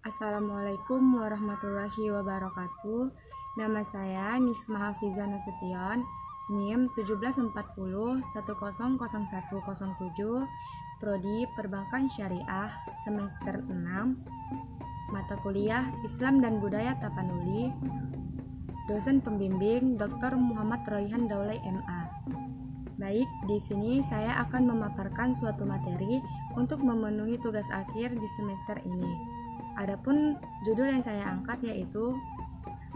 Assalamualaikum warahmatullahi wabarakatuh. Nama saya Nisma Hafizah Nasution, NIM 1740100107, Prodi Perbankan Syariah, semester 6, mata kuliah Islam dan Budaya Tapanuli, dosen pembimbing Dr. Muhammad Royhan Daulay MA. Baik, di sini saya akan memaparkan suatu materi untuk memenuhi tugas akhir di semester ini. Adapun judul yang saya angkat yaitu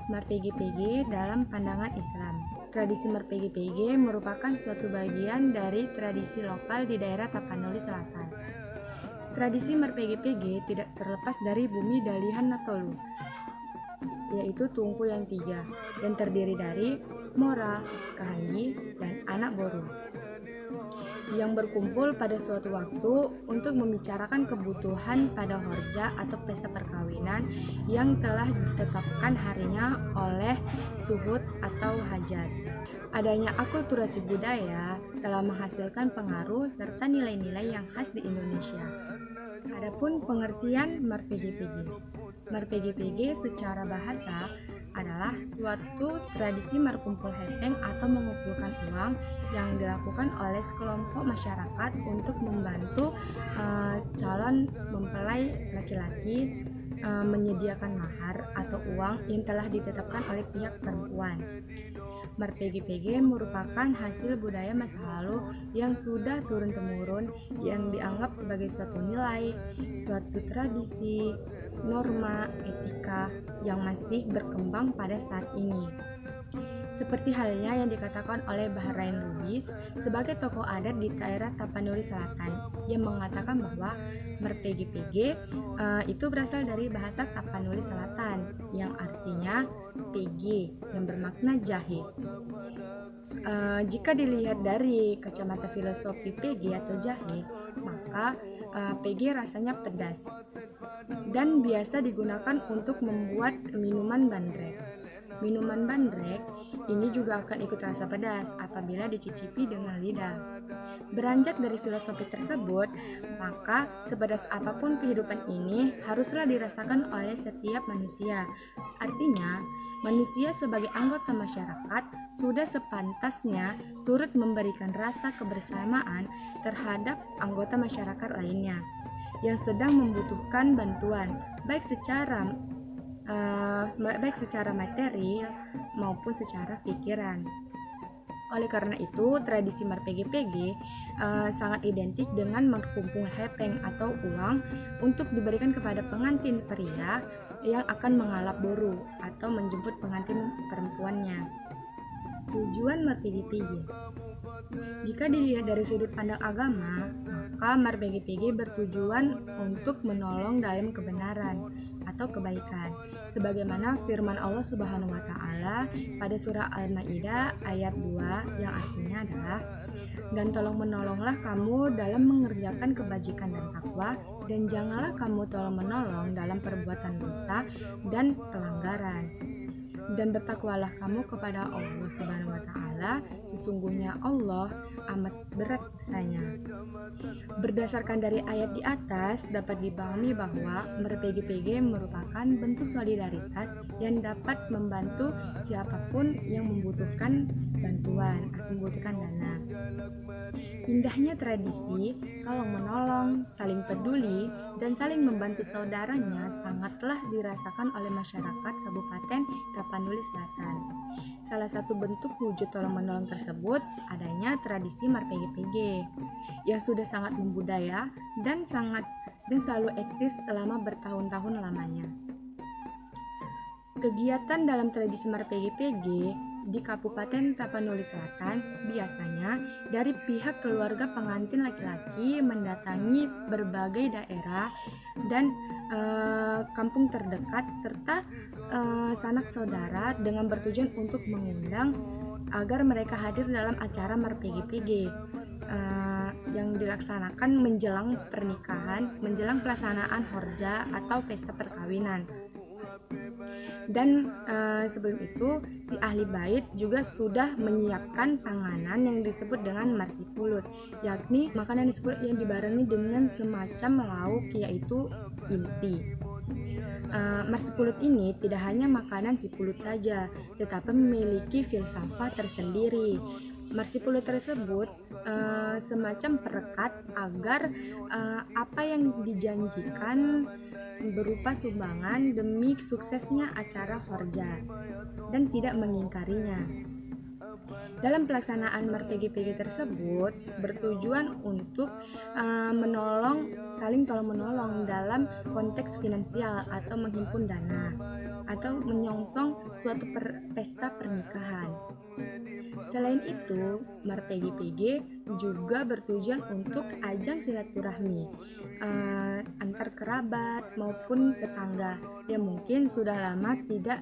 MarPGPG dalam pandangan Islam. Tradisi MarPGPG merupakan suatu bagian dari tradisi lokal di daerah Tapanuli Selatan. Tradisi MarPGPG tidak terlepas dari Bumi Dalihan Natolu, yaitu Tungku yang 3, yang terdiri dari Mora, Kahangi, dan Anak Boru, yang berkumpul pada suatu waktu untuk membicarakan kebutuhan pada horja atau pesta perkawinan yang telah ditetapkan harinya oleh suhud atau hajat. Adanya akulturasi budaya telah menghasilkan pengaruh serta nilai-nilai yang khas di Indonesia. Adapun pengertian MarPGPG. MarPGPG secara bahasa adalah suatu tradisi merkumpul hepeng atau mengumpulkan uang yang dilakukan oleh sekelompok masyarakat untuk membantu calon mempelai laki-laki menyediakan mahar atau uang yang telah ditetapkan oleh pihak perempuan. MarPGPG merupakan hasil budaya masa lalu yang sudah turun-temurun, yang dianggap sebagai suatu nilai, suatu tradisi, norma, etika yang masih berkembang pada saat ini. Seperti halnya yang dikatakan oleh Bahrain Lubis sebagai tokoh adat di daerah Tapanuli Selatan, yang mengatakan bahwa MarPGPG itu berasal dari bahasa Tapanuli Selatan yang artinya PG, yang bermakna jahe. Jika dilihat dari kacamata filosofi PG atau jahe, maka PG rasanya pedas dan biasa digunakan untuk membuat minuman bandrek. Minuman bandrek ini juga akan ikut rasa pedas apabila dicicipi dengan lidah. Beranjak dari filosofi tersebut, maka sepedas apapun kehidupan ini haruslah dirasakan oleh setiap manusia. Artinya, manusia sebagai anggota masyarakat sudah sepantasnya turut memberikan rasa kebersamaan terhadap anggota masyarakat lainnya yang sedang membutuhkan bantuan, baik secara materi maupun secara pikiran. Oleh karena itu, tradisi MarPGPG sangat identik dengan merkumpul hepeng atau uang untuk diberikan kepada pengantin pria yang akan mengalap boru atau menjemput pengantin perempuannya. Tujuan MarPGPG. Jika dilihat dari sudut pandang agama, maka MarPGPG bertujuan untuk menolong dalam kebenaran atau kebaikan, sebagaimana firman Allah Subhanahu wa taala pada surah Al-Maidah ayat 2 yang artinya adalah, dan tolong menolonglah kamu dalam mengerjakan kebajikan dan takwa, dan janganlah kamu tolong menolong dalam perbuatan dosa dan pelanggaran. Dan bertakwalah kamu kepada Allah Subhanahu wa taala, sesungguhnya Allah amat berat siksanya. Berdasarkan dari ayat di atas, dapat dipahami bahwa MarPGPG merupakan bentuk solidaritas yang dapat membantu siapapun yang membutuhkan bantuan atau membutuhkan dana. Indahnya tradisi tolong menolong, saling peduli, dan saling membantu saudaranya sangatlah dirasakan oleh masyarakat Kabupaten Tapanuli Selatan. Salah satu bentuk wujud tolong menolong tersebut adanya tradisi MarPGPG yang sudah sangat membudaya dan selalu eksis selama bertahun-tahun lamanya. Kegiatan dalam tradisi MarPGPG di Kabupaten Tapanuli Selatan biasanya dari pihak keluarga pengantin laki-laki mendatangi berbagai daerah dan kampung terdekat serta sanak saudara dengan bertujuan untuk mengundang agar mereka hadir dalam acara MarPGPG yang dilaksanakan menjelang pernikahan, menjelang pelaksanaan horja atau pesta perkawinan. Dan sebelum itu si ahli bait juga sudah menyiapkan panganan yang disebut dengan marsipulut, yakni makanan disebut yang dibarengi dengan semacam lauk yaitu inti. Marsipulut ini tidak hanya makanan si pulut saja, tetapi memiliki filsafat tersendiri. Marsipulut tersebut semacam perekat agar apa yang dijanjikan berupa sumbangan demi suksesnya acara Horja dan tidak mengingkarinya. Dalam pelaksanaan MarPGPG tersebut bertujuan untuk saling tolong-menolong dalam konteks finansial atau menghimpun dana atau menyongsong suatu pesta pernikahan. Selain itu, MarPGPG juga bertujuan untuk ajang silaturahmi antar kerabat maupun tetangga yang mungkin sudah lama tidak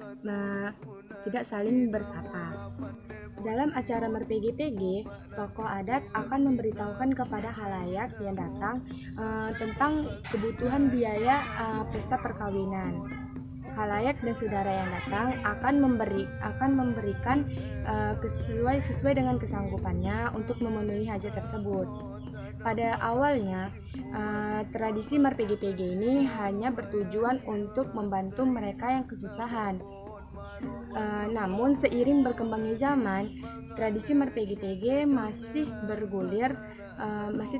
saling bersapa. Dalam acara MarPGPG, tokoh adat akan memberitahukan kepada khalayak yang datang tentang kebutuhan biaya pesta perkawinan. Khalayak dan saudara yang datang akan memberikan sesuai dengan kesanggupannya untuk memenuhi hajat tersebut. Pada awalnya, tradisi MarPGPG ini hanya bertujuan untuk membantu mereka yang kesusahan. Namun seiring berkembangnya zaman, tradisi MarPGPG masih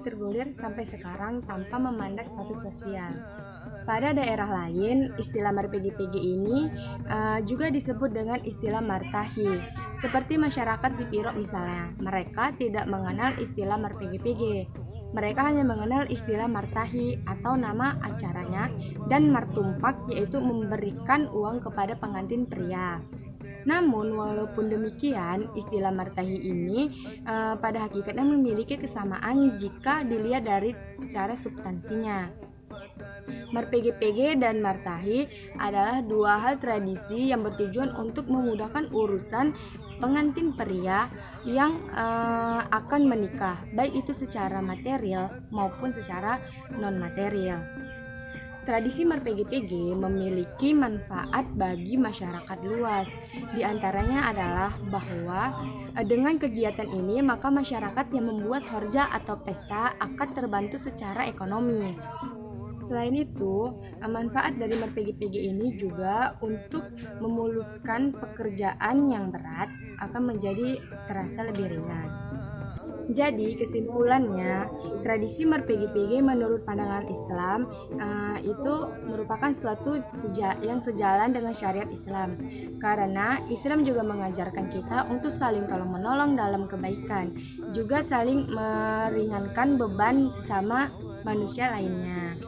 tergulir sampai sekarang tanpa memandang status sosial. Pada daerah lain, istilah MarPGPG ini juga disebut dengan istilah martahi. Seperti masyarakat Sipiro misalnya, mereka tidak mengenal istilah MarPGPG. Mereka hanya mengenal istilah martahi atau nama acaranya dan martumpak, yaitu memberikan uang kepada pengantin pria. Namun walaupun demikian, istilah martahi ini pada hakikatnya memiliki kesamaan jika dilihat dari secara substansinya. MarPGPG dan martahi adalah dua hal tradisi yang bertujuan untuk memudahkan urusan pengantin pria yang akan menikah, baik itu secara material maupun secara non-material. Tradisi MarPGPG memiliki manfaat bagi masyarakat luas. Di antaranya adalah bahwa dengan kegiatan ini maka masyarakat yang membuat horja atau pesta akan terbantu secara ekonomi. Selain itu, manfaat dari MarPGPG ini juga untuk memuluskan pekerjaan yang berat akan menjadi terasa lebih ringan. Jadi kesimpulannya, tradisi MarPGPG menurut pandangan Islam itu merupakan suatu yang sejalan dengan syariat Islam. Karena Islam juga mengajarkan kita untuk saling tolong-menolong dalam kebaikan, juga saling meringankan beban sesama manusia lainnya.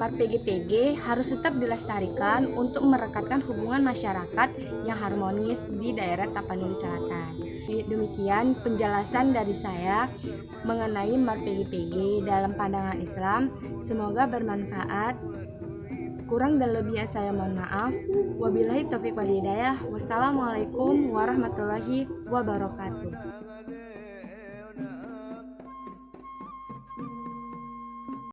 MarPGPG harus tetap dilestarikan untuk merekatkan hubungan masyarakat yang harmonis di daerah Tapanuli Selatan. Demikian penjelasan dari saya mengenai MarPGPG dalam pandangan Islam. Semoga bermanfaat. Kurang dan lebihnya saya mohon maaf. Wabillahi taufiq wal hidayah. Wassalamualaikum warahmatullahi wabarakatuh.